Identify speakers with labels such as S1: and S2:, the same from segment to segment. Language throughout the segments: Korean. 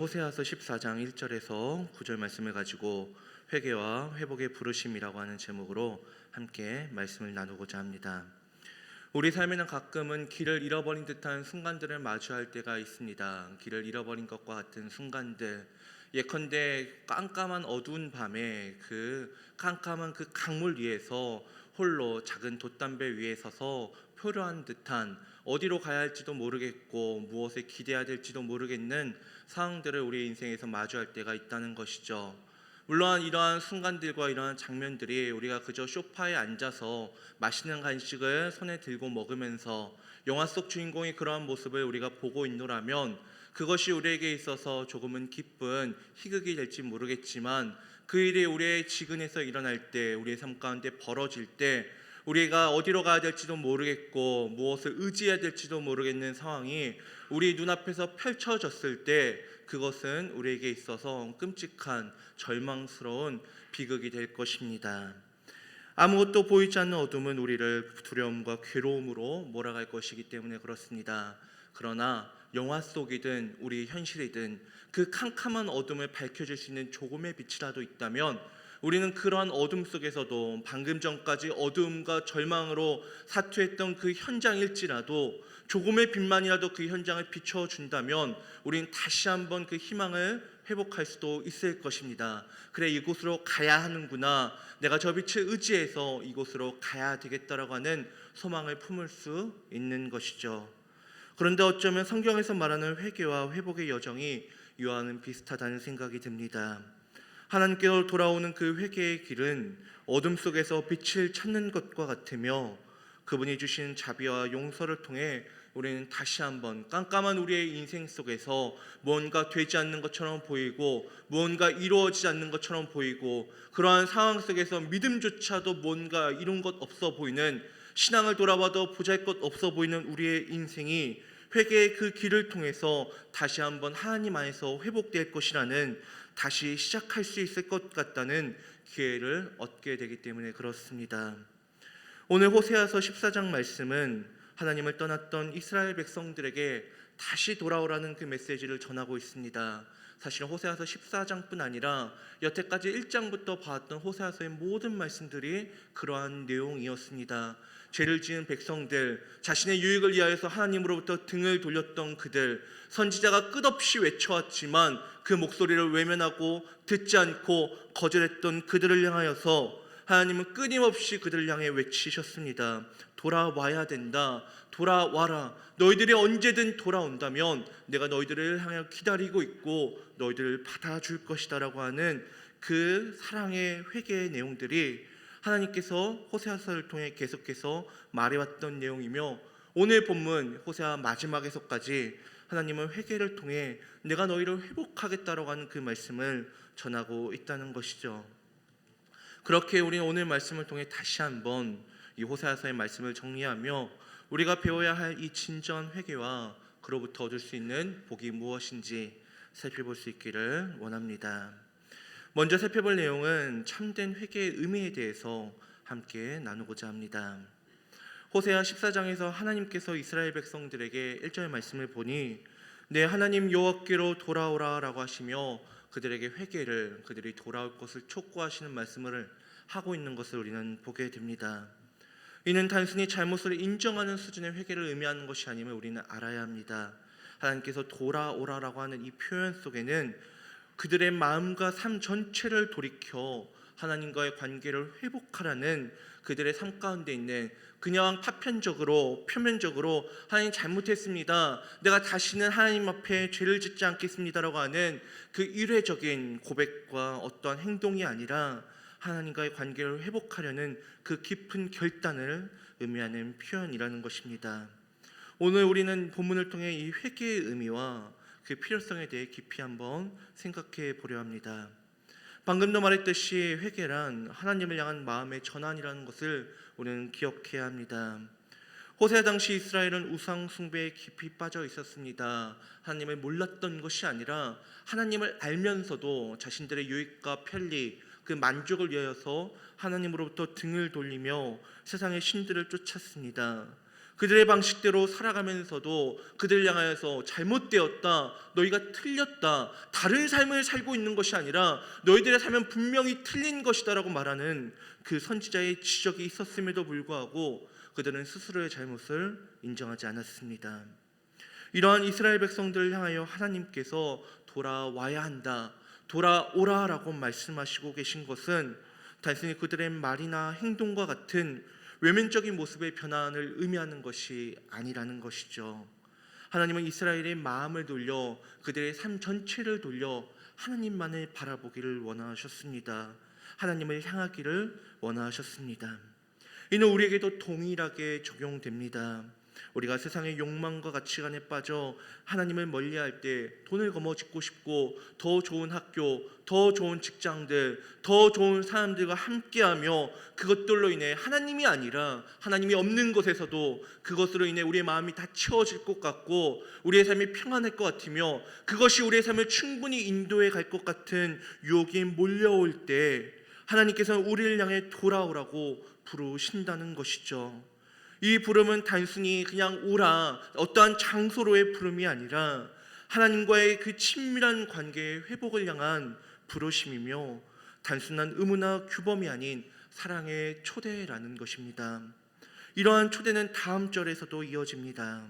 S1: 호세아서 14장 1절에서 9절 말씀을 가지고 회개와 회복의 부르심이라고 하는 제목으로 함께 말씀을 나누고자 합니다. 우리 삶에는 가끔은 길을 잃어버린 듯한 순간들을 마주할 때가 있습니다. 길을 잃어버린 것과 같은 순간들, 예컨대 깜깜한 어두운 밤에 그 깜깜한 그 강물 위에서 홀로 작은 돛담배 위에 서서 표류한 듯한, 어디로 가야 할지도 모르겠고 무엇에 기대해야 될지도 모르겠는 상황들을 우리 인생에서 마주할 때가 있다는 것이죠. 물론 이러한 순간들과 이러한 장면들이 우리가 그저 소파에 앉아서 맛있는 간식을 손에 들고 먹으면서 영화 속 주인공의 그러한 모습을 우리가 보고 있노라면 그것이 우리에게 있어서 조금은 기쁜 희극이 될지 모르겠지만, 그 일이 우리의 지근에서 일어날 때, 우리의 삶 가운데 벌어질 때, 우리가 어디로 가야 될지도 모르겠고 무엇을 의지해야 될지도 모르겠는 상황이 우리 눈앞에서 펼쳐졌을 때, 그것은 우리에게 있어서 끔찍한 절망스러운 비극이 될 것입니다. 아무것도 보이지 않는 어둠은 우리를 두려움과 괴로움으로 몰아갈 것이기 때문에 그렇습니다. 그러나 영화 속이든 우리 현실이든 그 캄캄한 어둠을 밝혀줄 수 있는 조금의 빛이라도 있다면, 우리는 그러한 어둠 속에서도 방금 전까지 어둠과 절망으로 사투했던 그 현장일지라도 조금의 빛만이라도 그 현장을 비춰준다면 우리는 다시 한번 그 희망을 회복할 수도 있을 것입니다. 그래, 이곳으로 가야 하는구나, 내가 저 빛을 의지해서 이곳으로 가야 되겠다라고 하는 소망을 품을 수 있는 것이죠. 그런데 어쩌면 성경에서 말하는 회개와 회복의 여정이 이와는 비슷하다는 생각이 듭니다. 하나님께로 돌아오는 그 회개의 길은 어둠 속에서 빛을 찾는 것과 같으며, 그분이 주신 자비와 용서를 통해 우리는 다시 한번 깜깜한 우리의 인생 속에서 뭔가 되지 않는 것처럼 보이고 뭔가 이루어지지 않는 것처럼 보이고, 그러한 상황 속에서 믿음조차도 뭔가 이룬 것 없어 보이는, 신앙을 돌아봐도 보잘것 없어 보이는 우리의 인생이 회개의 그 길을 통해서 다시 한번 하나님 안에서 회복될 것이라는, 다시 시작할 수 있을 것 같다는 기회를 얻게 되기 때문에 그렇습니다. 오늘 호세아서 14장 말씀은 하나님을 떠났던 이스라엘 백성들에게 다시 돌아오라는 그 메시지를 전하고 있습니다. 사실 호세아서 14장뿐 아니라 여태까지 1장부터 봤던 호세아서의 모든 말씀들이 그러한 내용이었습니다. 죄를 지은 백성들, 자신의 유익을 위하여서 하나님으로부터 등을 돌렸던 그들, 선지자가 끝없이 외쳐왔지만 그 목소리를 외면하고 듣지 않고 거절했던 그들을 향하여서 하나님은 끊임없이 그들을 향해 외치셨습니다. 돌아와야 된다. 돌아와라. 너희들이 언제든 돌아온다면 내가 너희들을 향해 기다리고 있고 너희들을 받아줄 것이다 라고 하는 그 사랑의 회개의 내용들이 하나님께서 호세아서를 통해 계속해서 말해왔던 내용이며, 오늘 본문 호세아 마지막에서까지 하나님은 회개를 통해 내가 너희를 회복하겠다라고 하는 그 말씀을 전하고 있다는 것이죠. 그렇게 우리는 오늘 말씀을 통해 다시 한번 이 호세아서의 말씀을 정리하며 우리가 배워야 할 이 진정한 회개와 그로부터 얻을 수 있는 복이 무엇인지 살펴볼 수 있기를 원합니다. 먼저 살펴볼 내용은 참된 회개의 의미에 대해서 함께 나누고자 합니다. 호세아 14장에서 하나님께서 이스라엘 백성들에게 1절 말씀을 보니 내 하나님 여호와께로 돌아오라 라고 하시며 그들에게 회개를, 그들이 돌아올 것을 촉구하시는 말씀을 하고 있는 것을 우리는 보게 됩니다. 이는 단순히 잘못을 인정하는 수준의 회개를 의미하는 것이 아님을 우리는 알아야 합니다. 하나님께서 돌아오라라고 하는 이 표현 속에는 그들의 마음과 삶 전체를 돌이켜 하나님과의 관계를 회복하라는, 그들의 삶 가운데 있는 그냥 파편적으로 표면적으로 하나님 잘못했습니다, 내가 다시는 하나님 앞에 죄를 짓지 않겠습니다라고 하는 그 일회적인 고백과 어떠한 행동이 아니라 하나님과의 관계를 회복하려는 그 깊은 결단을 의미하는 표현이라는 것입니다. 오늘 우리는 본문을 통해 이 회개의 의미와 그 필요성에 대해 깊이 한번 생각해 보려 합니다. 방금도 말했듯이 회개란 하나님을 향한 마음의 전환이라는 것을 우리는 기억해야 합니다. 호세아 당시 이스라엘은 우상 숭배에 깊이 빠져 있었습니다. 하나님을 몰랐던 것이 아니라 하나님을 알면서도 자신들의 유익과 편리, 그 만족을 위하여서 하나님으로부터 등을 돌리며 세상의 신들을 쫓았습니다. 그들의 방식대로 살아가면서도 그들을 향하여서 잘못되었다, 너희가 틀렸다, 다른 삶을 살고 있는 것이 아니라 너희들의 삶은 분명히 틀린 것이다 라고 말하는 그 선지자의 지적이 있었음에도 불구하고 그들은 스스로의 잘못을 인정하지 않았습니다. 이러한 이스라엘 백성들을 향하여 하나님께서 돌아와야 한다, 돌아오라 라고 말씀하시고 계신 것은 단순히 그들의 말이나 행동과 같은 외면적인 모습의 변환을 의미하는 것이 아니라는 것이죠. 하나님은 이스라엘의 마음을 돌려 그들의 삶 전체를 돌려 하나님만을 바라보기를 원하셨습니다. 하나님을 향하기를 원하셨습니다. 이는 우리에게도 동일하게 적용됩니다. 우리가 세상의 욕망과 가치관에 빠져 하나님을 멀리할 때 돈을 거머쥐고 싶고 더 좋은 학교, 더 좋은 직장들, 더 좋은 사람들과 함께하며 그것들로 인해 하나님이 아니라 하나님이 없는 곳에서도 그것으로 인해 우리의 마음이 다 채워질 것 같고 우리의 삶이 평안할 것 같으며 그것이 우리의 삶을 충분히 인도해 갈 것 같은 유혹이 몰려올 때 하나님께서는 우리를 향해 돌아오라고 부르신다는 것이죠. 이 부름은 단순히 그냥 오라, 어떠한 장소로의 부름이 아니라 하나님과의 그 친밀한 관계의 회복을 향한 부르심이며 단순한 의무나 규범이 아닌 사랑의 초대라는 것입니다. 이러한 초대는 다음 절에서도 이어집니다.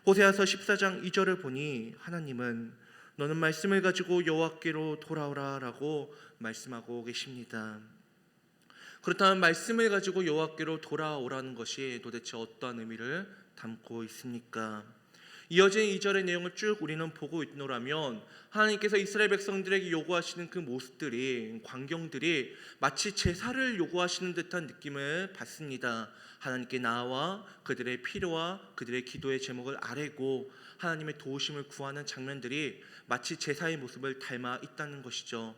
S1: 호세아서 14장 2절을 보니 하나님은 너는 말씀을 가지고 여호와께로 돌아오라 라고 말씀하고 계십니다. 그렇다면 말씀을 가지고 여호와께로 돌아오라는 것이 도대체 어떠한 의미를 담고 있습니까? 이어진 2절의 내용을 쭉 우리는 보고 있노라면 하나님께서 이스라엘 백성들에게 요구하시는 그 모습들이, 광경들이 마치 제사를 요구하시는 듯한 느낌을 받습니다. 하나님께 나아와 그들의 필요와 그들의 기도의 제목을 아뢰고 하나님의 도우심을 구하는 장면들이 마치 제사의 모습을 닮아 있다는 것이죠.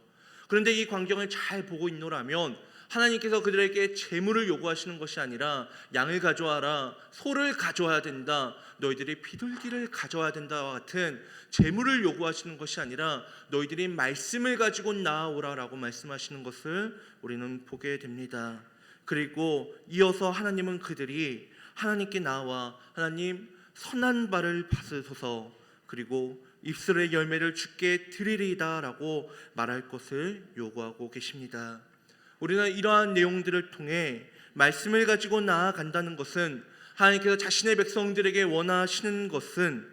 S1: 그런데 이 광경을 잘 보고 있노라면 하나님께서 그들에게 재물을 요구하시는 것이 아니라 양을 가져와라, 소를 가져와야 된다, 너희들이 비둘기를 가져와야 된다와 같은 재물을 요구하시는 것이 아니라 너희들이 말씀을 가지고 나아오라라고 말씀하시는 것을 우리는 보게 됩니다. 그리고 이어서 하나님은 그들이 하나님께 나와 하나님 선한 바를 받으소서 그리고 입술의 열매를 주께 드리리이다 라고 말할 것을 요구하고 계십니다. 우리는 이러한 내용들을 통해 말씀을 가지고 나아간다는 것은 하나님께서 자신의 백성들에게 원하시는 것은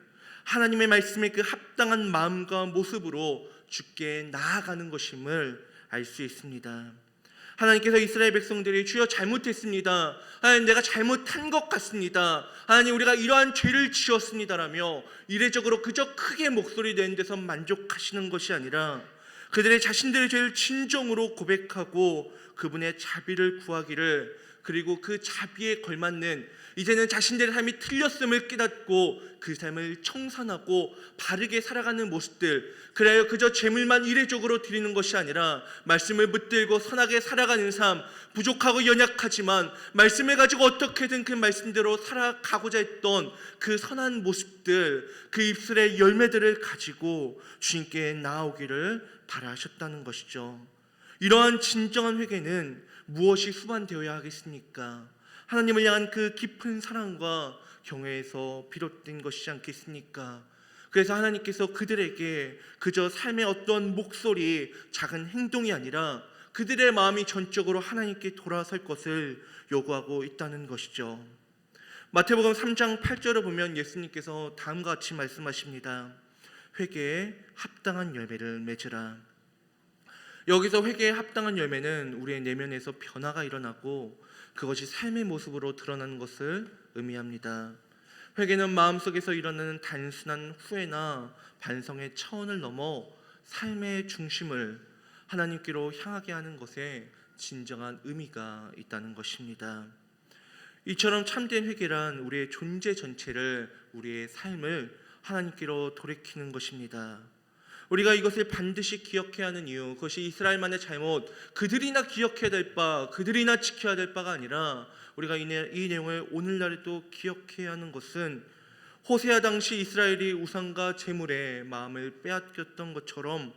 S1: 하나님의 말씀에 그 합당한 마음과 모습으로 주께 나아가는 것임을 알 수 있습니다. 하나님께서 이스라엘 백성들이 주여 잘못했습니다, 하나님 내가 잘못한 것 같습니다, 하나님 우리가 이러한 죄를 지었습니다라며 이례적으로 그저 크게 목소리 내는 데서 만족하시는 것이 아니라 그들의 자신들의 죄를 진정으로 고백하고 그분의 자비를 구하기를, 그리고 그 자비에 걸맞는 이제는 자신들의 삶이 틀렸음을 깨닫고 그 삶을 청산하고 바르게 살아가는 모습들, 그래야 그저 재물만 이례적으로 드리는 것이 아니라 말씀을 붙들고 선하게 살아가는 삶, 부족하고 연약하지만 말씀을 가지고 어떻게든 그 말씀대로 살아가고자 했던 그 선한 모습들, 그 입술의 열매들을 가지고 주님께 나아오기를 바라셨다는 것이죠. 이러한 진정한 회개는 무엇이 수반되어야 하겠습니까? 하나님을 향한 그 깊은 사랑과 경외에서 비롯된 것이지 않겠습니까? 그래서 하나님께서 그들에게 그저 삶의 어떤 목소리, 작은 행동이 아니라 그들의 마음이 전적으로 하나님께 돌아설 것을 요구하고 있다는 것이죠. 마태복음 3장 8절을 보면 예수님께서 다음과 같이 말씀하십니다. 회개에 합당한 열매를 맺으라. 여기서 회개에 합당한 열매는 우리의 내면에서 변화가 일어나고 그것이 삶의 모습으로 드러나는 것을 의미합니다. 회개는 마음속에서 일어나는 단순한 후회나 반성의 차원을 넘어 삶의 중심을 하나님께로 향하게 하는 것에 진정한 의미가 있다는 것입니다. 이처럼 참된 회개란 우리의 존재 전체를, 우리의 삶을 하나님께로 돌이키는 것입니다. 우리가 이것을 반드시 기억해야 하는 이유, 그것이 이스라엘만의 잘못, 그들이나 기억해야 될 바, 그들이나 지켜야 될 바가 아니라 우리가 이 내용을 오늘날에도 기억해야 하는 것은 호세아 당시 이스라엘이 우상과 재물에 마음을 빼앗겼던 것처럼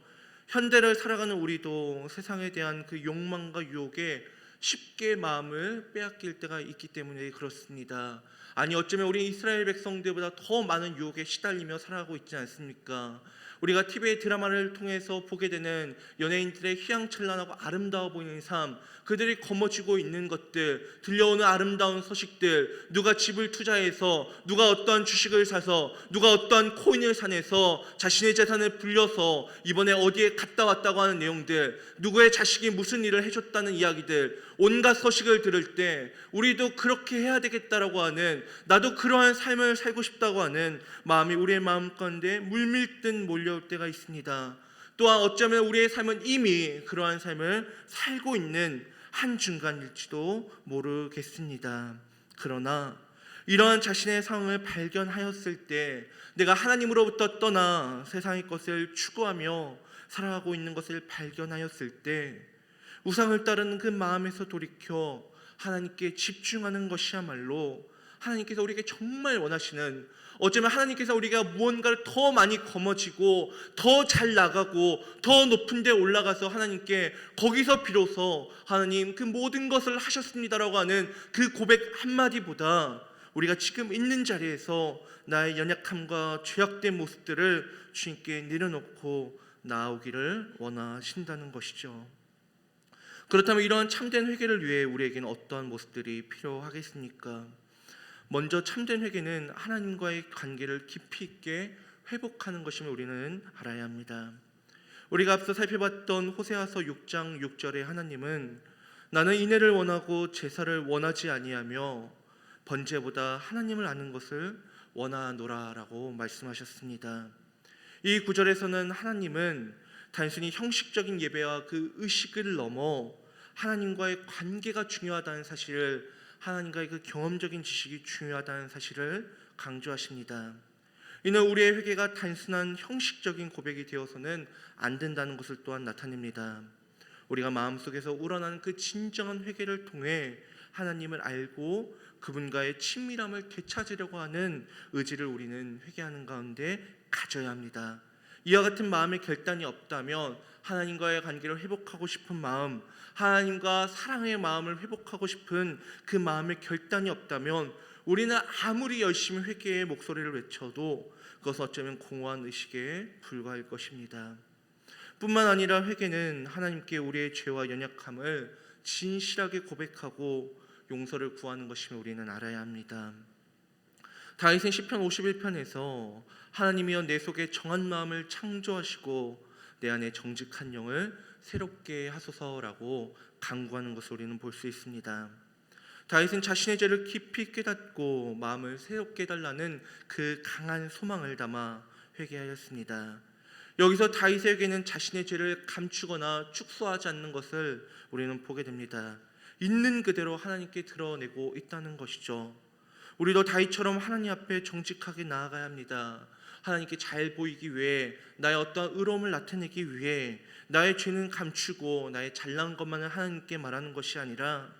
S1: 현대를 살아가는 우리도 세상에 대한 그 욕망과 유혹에 쉽게 마음을 빼앗길 때가 있기 때문에 그렇습니다. 아니 어쩌면 우리 이스라엘 백성들보다 더 많은 유혹에 시달리며 살아가고 있지 않습니까? 우리가 TV의 드라마를 통해서 보게 되는 연예인들의 휘황찬란하고 아름다워 보이는 삶, 그들이 거머쥐고 있는 것들, 들려오는 아름다운 소식들, 누가 집을 투자해서, 누가 어떠한 주식을 사서, 누가 어떠한 코인을 사내서 자신의 재산을 불려서 이번에 어디에 갔다 왔다고 하는 내용들, 누구의 자식이 무슨 일을 해줬다는 이야기들, 온갖 소식을 들을 때 우리도 그렇게 해야 되겠다라고 하는, 나도 그러한 삶을 살고 싶다고 하는 마음이 우리의 마음 가운데 물밀듯 몰려올 때가 있습니다. 또한 어쩌면 우리의 삶은 이미 그러한 삶을 살고 있는 한중간일지도 모르겠습니다. 그러나 이러한 자신의 상황을 발견하였을 때, 내가 하나님으로부터 떠나 세상의 것을 추구하며 살아가고 있는 것을 발견하였을 때, 우상을 따르는 그 마음에서 돌이켜 하나님께 집중하는 것이야말로 하나님께서 우리에게 정말 원하시는, 어쩌면 하나님께서 우리가 무언가를 더 많이 거머쥐고 더 잘 나가고 더 높은 데 올라가서 하나님께 거기서 비로소 하나님 그 모든 것을 하셨습니다라고 하는 그 고백 한마디보다, 우리가 지금 있는 자리에서 나의 연약함과 죄악된 모습들을 주님께 내려놓고 나아오기를 원하신다는 것이죠. 그렇다면 이러한 참된 회개를 위해 우리에게는 어떠한 모습들이 필요하겠습니까? 먼저 참된 회개는 하나님과의 관계를 깊이 있게 회복하는 것임을 우리는 알아야 합니다. 우리가 앞서 살펴봤던 호세아서 6장 6절에 하나님은 나는 인애를 원하고 제사를 원하지 아니하며 번제보다 하나님을 아는 것을 원하노라라고 말씀하셨습니다. 이 구절에서는 하나님은 단순히 형식적인 예배와 그 의식을 넘어 하나님과의 관계가 중요하다는 사실을, 하나님과의 그 경험적인 지식이 중요하다는 사실을 강조하십니다. 이는 우리의 회개가 단순한 형식적인 고백이 되어서는 안 된다는 것을 또한 나타냅니다. 우리가 마음속에서 우러나는 그 진정한 회개를 통해 하나님을 알고 그분과의 친밀함을 되찾으려고 하는 의지를 우리는 회개하는 가운데 가져야 합니다. 이와 같은 마음의 결단이 없다면, 하나님과의 관계를 회복하고 싶은 마음, 하나님과 사랑의 마음을 회복하고 싶은 그 마음의 결단이 없다면, 우리는 아무리 열심히 회개의 목소리를 외쳐도 그것은 어쩌면 공허한 의식에 불과할 것입니다. 뿐만 아니라 회개는 하나님께 우리의 죄와 연약함을 진실하게 고백하고 용서를 구하는 것임을 우리는 알아야 합니다. 다윗은 시편 51편에서 하나님이여 내 속에 정한 마음을 창조하시고 내 안에 정직한 영을 새롭게 하소서라고 간구하는 것을 우리는 볼 수 있습니다. 다윗은 자신의 죄를 깊이 깨닫고 마음을 새롭게 해달라는 그 강한 소망을 담아 회개하였습니다. 여기서 다윗에게는 자신의 죄를 감추거나 축소하지 않는 것을 우리는 보게 됩니다. 있는 그대로 하나님께 드러내고 있다는 것이죠. 우리도 다윗처럼 하나님 앞에 정직하게 나아가야 합니다. 하나님께 잘 보이기 위해, 나의 어떤 의로움을 나타내기 위해 나의 죄는 감추고 나의 잘난 것만을 하나님께 말하는 것이 아니라,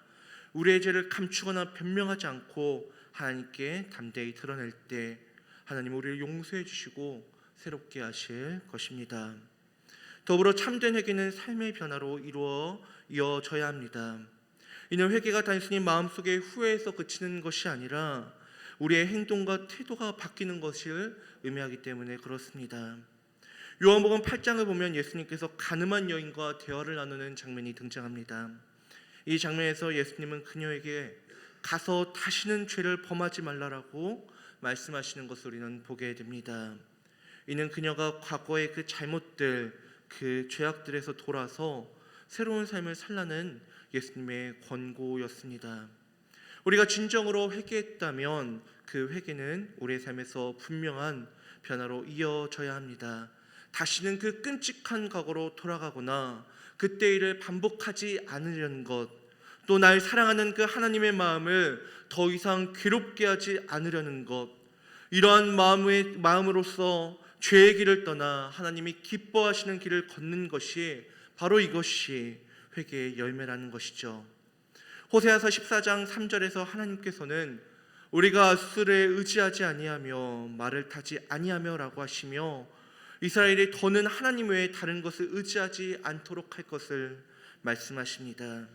S1: 우리의 죄를 감추거나 변명하지 않고 하나님께 담대히 드러낼 때 하나님 우리를 용서해 주시고 새롭게 하실 것입니다. 더불어 참된 회개는 삶의 변화로 이어져야 합니다. 이는 회개가 단순히 마음속의 후회에서 그치는 것이 아니라 우리의 행동과 태도가 바뀌는 것을 의미하기 때문에 그렇습니다. 요한복음 8장을 보면 예수님께서 가늠한 여인과 대화를 나누는 장면이 등장합니다. 이 장면에서 예수님은 그녀에게 가서 다시는 죄를 범하지 말라라고 말씀하시는 것을 우리는 보게 됩니다. 이는 그녀가 과거의 그 잘못들, 그 죄악들에서 돌아서 새로운 삶을 살라는 예수님의 권고였습니다. 우리가 진정으로 회개했다면 그 회개는 우리의 삶에서 분명한 변화로 이어져야 합니다. 다시는 그 끔찍한 과거로 돌아가거나 그때 일을 반복하지 않으려는 것, 또 날 사랑하는 그 하나님의 마음을 더 이상 괴롭게 하지 않으려는 것, 이러한 마음으로서 죄의 길을 떠나 하나님이 기뻐하시는 길을 걷는 것이 바로 이것이 회개의 열매라는 것이죠. 호세아서 14장 3절에서 하나님께서는 우리가 숫술에 의지하지 아니하며 말을 타지 아니하며라고 하시며, 이스라엘이 더는 하나님 외에 다른 것을 의지하지 않도록 할 것을 말씀하십니다.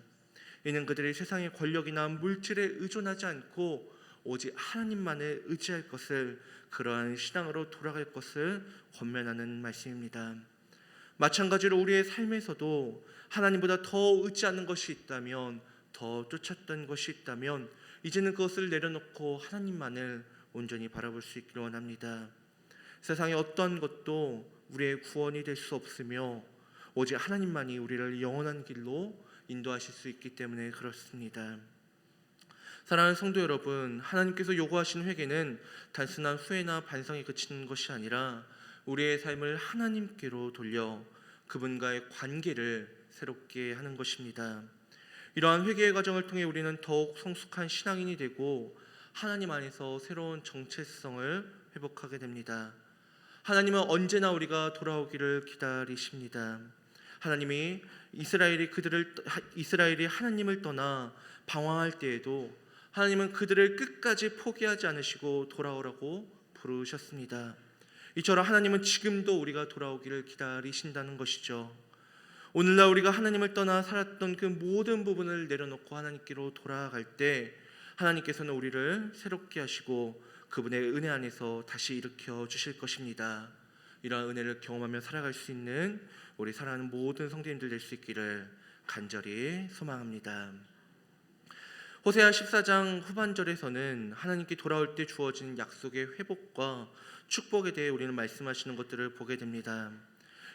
S1: 이는 그들이 세상의 권력이나 물질에 의존하지 않고 오직 하나님만을 의지할 것을, 그러한 신앙으로 돌아갈 것을 권면하는 말씀입니다. 마찬가지로 우리의 삶에서도 하나님보다 더 의지하는 것이 있다면, 더 쫓았던 것이 있다면 이제는 그것을 내려놓고 하나님만을 온전히 바라볼 수 있기를 원합니다. 세상의 어떤 것도 우리의 구원이 될 수 없으며 오직 하나님만이 우리를 영원한 길로 인도하실 수 있기 때문에 그렇습니다. 사랑하는 성도 여러분, 하나님께서 요구하신 회개는 단순한 후회나 반성에 그치는 것이 아니라 우리의 삶을 하나님께로 돌려 그분과의 관계를 새롭게 하는 것입니다. 이러한 회개의 과정을 통해 우리는 더욱 성숙한 신앙인이 되고 하나님 안에서 새로운 정체성을 회복하게 됩니다. 하나님은 언제나 우리가 돌아오기를 기다리십니다. 하나님이 이스라엘이 하나님을 떠나 방황할 때에도 하나님은 그들을 끝까지 포기하지 않으시고 돌아오라고 부르셨습니다. 이처럼 하나님은 지금도 우리가 돌아오기를 기다리신다는 것이죠. 오늘날 우리가 하나님을 떠나 살았던 그 모든 부분을 내려놓고 하나님께로 돌아갈 때 하나님께서는 우리를 새롭게 하시고 그분의 은혜 안에서 다시 일으켜 주실 것입니다. 이러한 은혜를 경험하며 살아갈 수 있는 우리 사랑하는 모든 성도님들 될 수 있기를 간절히 소망합니다. 호세아 14장 후반절에서는 하나님께 돌아올 때 주어진 약속의 회복과 축복에 대해 우리는 말씀하시는 것들을 보게 됩니다.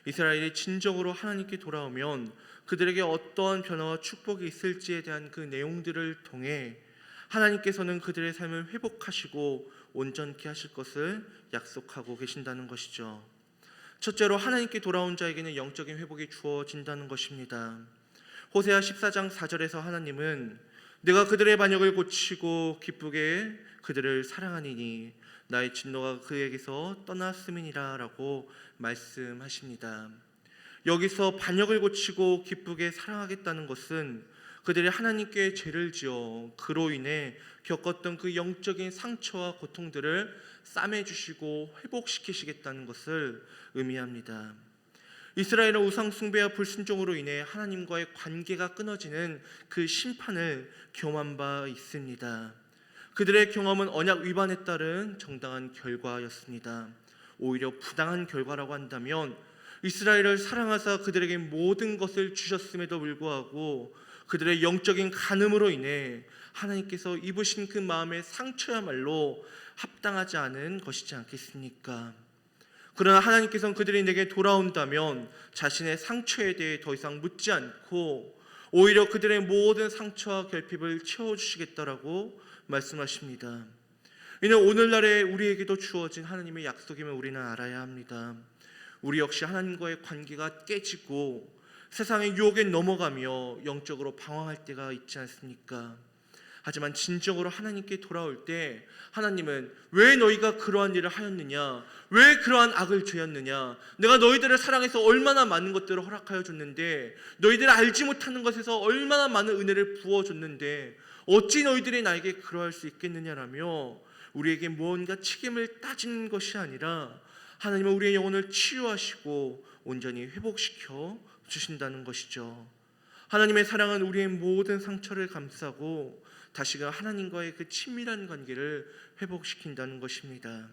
S1: 이스라엘이 진정으로 하나님께 돌아오면 그들에게 어떠한 변화와 축복이 있을지에 대한 그 내용들을 통해 하나님께서는 그들의 삶을 회복하시고 온전케 하실 것을 약속하고 계신다는 것이죠. 첫째로 하나님께 돌아온 자에게는 영적인 회복이 주어진다는 것입니다. 호세아 14장 4절에서 하나님은 내가 그들의 반역을 고치고 기쁘게 그들을 사랑하니니 나의 진노가 그에게서 떠났음이니라 라고 말씀하십니다. 여기서 반역을 고치고 기쁘게 사랑하겠다는 것은 그들이 하나님께 죄를 지어 그로 인해 겪었던 그 영적인 상처와 고통들을 싸매주시고 회복시키시겠다는 것을 의미합니다. 이스라엘은 우상 숭배와 불순종으로 인해 하나님과의 관계가 끊어지는 그 심판을 경험한 바 있습니다. 그들의 경험은 언약 위반에 따른 정당한 결과였습니다. 오히려 부당한 결과라고 한다면 이스라엘을 사랑하사 그들에게 모든 것을 주셨음에도 불구하고 그들의 영적인 간음으로 인해 하나님께서 입으신 그 마음의 상처야말로 합당하지 않은 것이지 않겠습니까? 그러나 하나님께서는 그들이 내게 돌아온다면 자신의 상처에 대해 더 이상 묻지 않고 오히려 그들의 모든 상처와 결핍을 채워주시겠다라고 말씀하십니다. 이는 오늘날에 우리에게도 주어진 하나님의 약속임을 우리는 알아야 합니다. 우리 역시 하나님과의 관계가 깨지고 세상의 유혹에 넘어가며 영적으로 방황할 때가 있지 않습니까? 하지만 진정으로 하나님께 돌아올 때 하나님은 왜 너희가 그러한 일을 하였느냐, 왜 그러한 악을 죄었느냐, 내가 너희들을 사랑해서 얼마나 많은 것들을 허락하여 줬는데, 너희들이 알지 못하는 것에서 얼마나 많은 은혜를 부어줬는데 어찌 너희들이 나에게 그러할 수 있겠느냐라며 우리에게 무언가 책임을 따지는 것이 아니라 하나님은 우리의 영혼을 치유하시고 온전히 회복시켜 주신다는 것이죠. 하나님의 사랑은 우리의 모든 상처를 감싸고 다시금 하나님과의 그 친밀한 관계를 회복시킨다는 것입니다.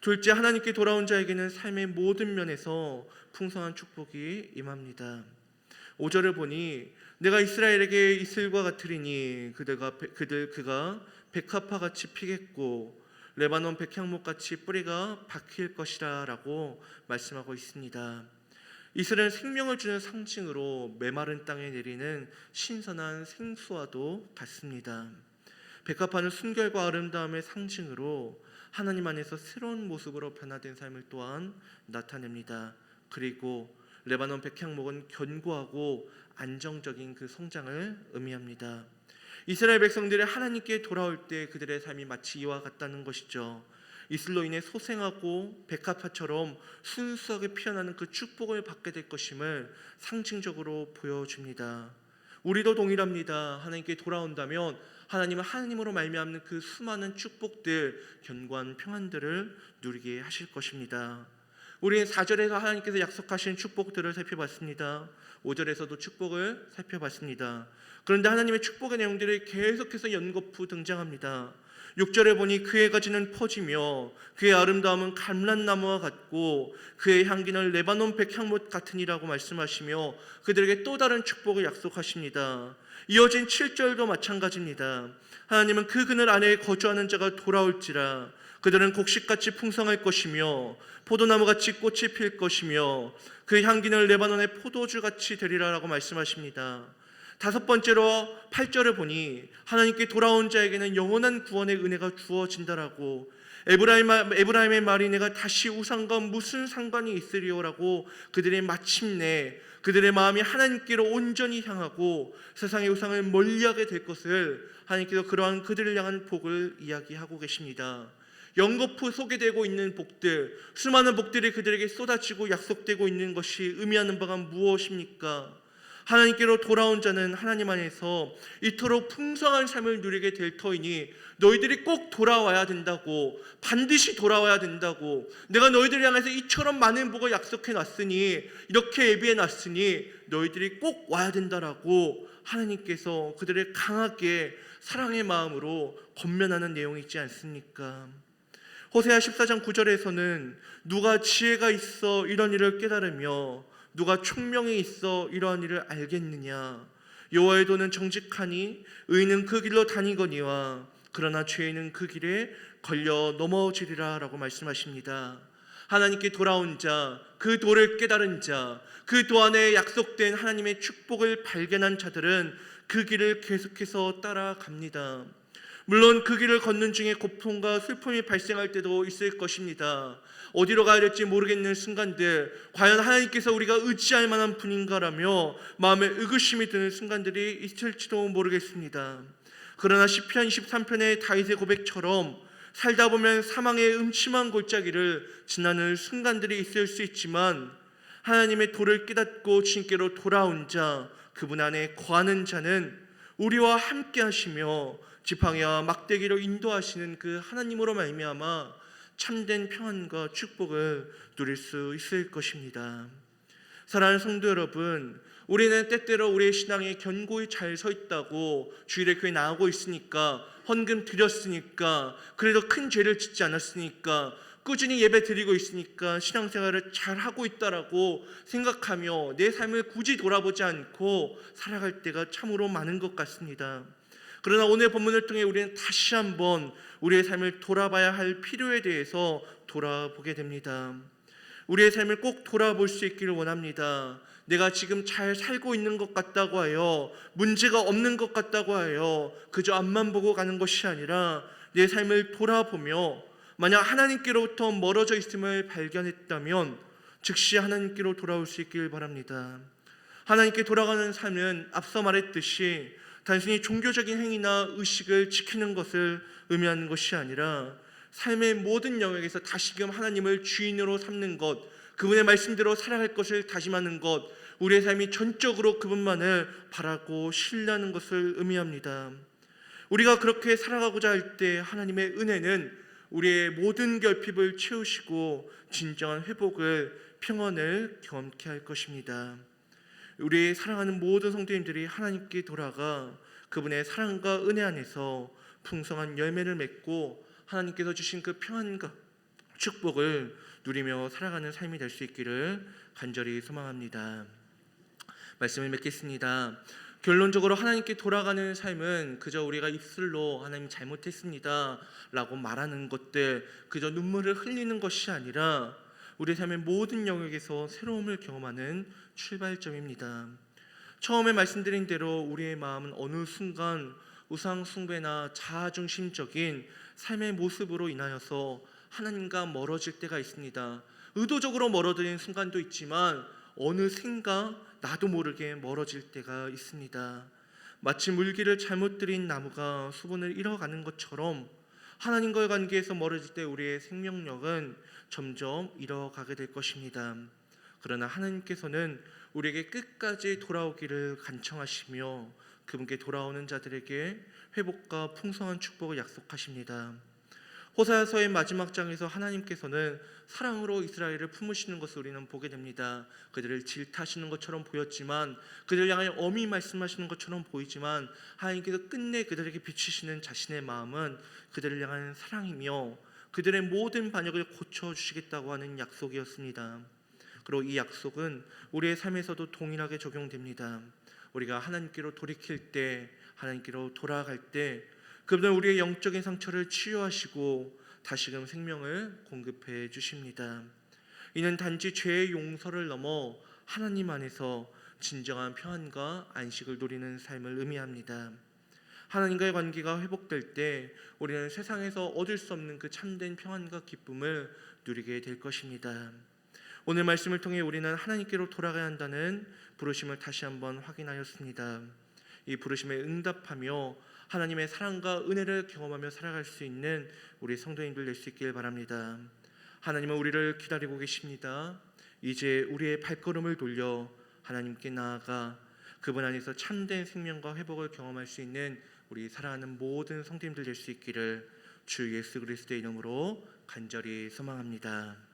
S1: 둘째, 하나님께 돌아온 자에게는 삶의 모든 면에서 풍성한 축복이 임합니다. 5절을 보니 내가 이스라엘에게 이슬과 같으리니 그가 백합화같이 피겠고 레바논 백향목같이 뿌리가 박힐 것이라 라고 말씀하고 있습니다. 이슬은 생명을 주는 상징으로 메마른 땅에 내리는 신선한 생수와도 같습니다. 백합화는 순결과 아름다움의 상징으로 하나님 안에서 새로운 모습으로 변화된 삶을 또한 나타냅니다. 그리고 레바논 백향목은 견고하고 안정적인 그 성장을 의미합니다. 이스라엘 백성들이 하나님께 돌아올 때 그들의 삶이 마치 이와 같다는 것이죠. 이슬로 인해 소생하고 백합화처럼 순수하게 피어나는 그 축복을 받게 될 것임을 상징적으로 보여줍니다. 우리도 동일합니다. 하나님께 돌아온다면 하나님은 하나님으로 말미암는 그 수많은 축복들, 견고한 평안들을 누리게 하실 것입니다. 우리 4절에서 하나님께서 약속하신 축복들을 살펴봤습니다. 5절에서도 축복을 살펴봤습니다. 그런데 하나님의 축복의 내용들이 계속해서 연거푸 등장합니다. 6절에 보니 그의 가지는 퍼지며 그의 아름다움은 감람나무와 같고 그의 향기는 레바논 백향못 같으니라고 말씀하시며 그들에게 또 다른 축복을 약속하십니다. 이어진 7절도 마찬가지입니다. 하나님은 그 그늘 안에 거주하는 자가 돌아올지라 그들은 곡식같이 풍성할 것이며 포도나무같이 꽃이 필 것이며 그 향기는 레바논의 포도주같이 되리라라고 말씀하십니다. 다섯 번째로 8절을 보니 하나님께 돌아온 자에게는 영원한 구원의 은혜가 주어진다라고 에브라임의 말이 내가 다시 우상과 무슨 상관이 있으리오라고 그들의 마침내 그들의 마음이 하나님께로 온전히 향하고 세상의 우상을 멀리하게 될 것을 하나님께서 그러한 그들을 향한 복을 이야기하고 계십니다. 연거푸 소개되고 있는 복들, 수많은 복들이 그들에게 쏟아지고 약속되고 있는 것이 의미하는 바가 무엇입니까? 하나님께로 돌아온 자는 하나님 안에서 이토록 풍성한 삶을 누리게 될 터이니 너희들이 꼭 돌아와야 된다고, 반드시 돌아와야 된다고, 내가 너희들을 향해서 이처럼 많은 복을 약속해 놨으니, 이렇게 예비해 놨으니 너희들이 꼭 와야 된다라고 하나님께서 그들을 강하게 사랑의 마음으로 권면하는 내용이 있지 않습니까? 호세아 14장 9절에서는 누가 지혜가 있어 이런 일을 깨달으며 누가 총명이 있어 이러한 일을 알겠느냐? 여호와의 도는 정직하니 의인은 그 길로 다니거니와 그러나 죄인은 그 길에 걸려 넘어지리라 라고 말씀하십니다. 하나님께 돌아온 자, 그 도를 깨달은 자, 그 도 안에 약속된 하나님의 축복을 발견한 자들은 그 길을 계속해서 따라갑니다. 물론 그 길을 걷는 중에 고통과 슬픔이 발생할 때도 있을 것입니다. 어디로 가야 될지 모르겠는 순간들, 과연 하나님께서 우리가 의지할 만한 분인가라며 마음에 의구심이 드는 순간들이 있을지도 모르겠습니다. 그러나 시편 23편의 다윗의 고백처럼 살다 보면 사망의 음침한 골짜기를 지나는 순간들이 있을 수 있지만 하나님의 도를 깨닫고 주님께로 돌아온 자, 그분 안에 거하는 자는 우리와 함께 하시며 지팡이와 막대기로 인도하시는 그 하나님으로 말미암아 참된 평안과 축복을 누릴 수 있을 것입니다. 사랑하는 성도 여러분, 우리는 때때로 우리의 신앙이 견고히 잘 서 있다고 주일에 교회 나오고 있으니까, 헌금 드렸으니까, 그래도 큰 죄를 짓지 않았으니까, 꾸준히 예배 드리고 있으니까 신앙생활을 잘하고 있다라고 생각하며 내 삶을 굳이 돌아보지 않고 살아갈 때가 참으로 많은 것 같습니다. 그러나 오늘 본문을 통해 우리는 다시 한번 우리의 삶을 돌아봐야 할 필요에 대해서 돌아보게 됩니다. 우리의 삶을 꼭 돌아볼 수 있기를 원합니다. 내가 지금 잘 살고 있는 것 같다고 하여, 문제가 없는 것 같다고 하여 그저 앞만 보고 가는 것이 아니라 내 삶을 돌아보며 만약 하나님께로부터 멀어져 있음을 발견했다면 즉시 하나님께로 돌아올 수 있길 바랍니다. 하나님께 돌아가는 삶은 앞서 말했듯이 단순히 종교적인 행위나 의식을 지키는 것을 의미하는 것이 아니라 삶의 모든 영역에서 다시금 하나님을 주인으로 삼는 것, 그분의 말씀대로 살아갈 것을 다짐하는 것, 우리의 삶이 전적으로 그분만을 바라고 신뢰하는 것을 의미합니다. 우리가 그렇게 살아가고자 할 때 하나님의 은혜는 우리의 모든 결핍을 채우시고 진정한 회복을, 평안을 경험케 할 것입니다. 우리 사랑하는 모든 성도님들이 하나님께 돌아가 그분의 사랑과 은혜 안에서 풍성한 열매를 맺고 하나님께서 주신 그 평안과 축복을 누리며 살아가는 삶이 될 수 있기를 간절히 소망합니다. 말씀을 맺겠습니다. 결론적으로 하나님께 돌아가는 삶은 그저 우리가 입술로 하나님 잘못했습니다 라고 말하는 것들, 그저 눈물을 흘리는 것이 아니라 우리 삶의 모든 영역에서 새로움을 경험하는 출발점입니다. 처음에 말씀드린 대로 우리의 마음은 어느 순간 우상 숭배나 자아중심적인 삶의 모습으로 인하여서 하나님과 멀어질 때가 있습니다. 의도적으로 멀어지는 순간도 있지만 어느샌가 나도 모르게 멀어질 때가 있습니다. 마치 물기를 잘못 들인 나무가 수분을 잃어가는 것처럼 하나님과의 관계에서 멀어질 때 우리의 생명력은 점점 잃어가게 될 것입니다. 그러나 하나님께서는 우리에게 끝까지 돌아오기를 간청하시며 그분께 돌아오는 자들에게 회복과 풍성한 축복을 약속하십니다. 호사야서의 마지막 장에서 하나님께서는 사랑으로 이스라엘을 품으시는 것을 우리는 보게 됩니다. 그들을 질타하시는 것처럼 보였지만, 그들을 향하여 엄히 말씀하시는 것처럼 보이지만, 하나님께서 끝내 그들에게 비추시는 자신의 마음은 그들을 향한 사랑이며 그들의 모든 반역을 고쳐주시겠다고 하는 약속이었습니다. 그리고 이 약속은 우리의 삶에서도 동일하게 적용됩니다. 우리가 하나님께로 돌이킬 때, 하나님께로 돌아갈 때 그분은 우리의 영적인 상처를 치유하시고 다시금 생명을 공급해 주십니다. 이는 단지 죄의 용서를 넘어 하나님 안에서 진정한 평안과 안식을 누리는 삶을 의미합니다. 하나님과의 관계가 회복될 때 우리는 세상에서 얻을 수 없는 그 참된 평안과 기쁨을 누리게 될 것입니다. 오늘 말씀을 통해 우리는 하나님께로 돌아가야 한다는 부르심을 다시 한번 확인하였습니다. 이 부르심에 응답하며 하나님의 사랑과 은혜를 경험하며 살아갈 수 있는 우리 성도님들 될 수 있길 바랍니다. 하나님은 우리를 기다리고 계십니다. 이제 우리의 발걸음을 돌려 하나님께 나아가 그분 안에서 참된 생명과 회복을 경험할 수 있는 우리 사랑하는 모든 성도님들 될 수 있기를 주 예수 그리스도의 이름으로 간절히 소망합니다.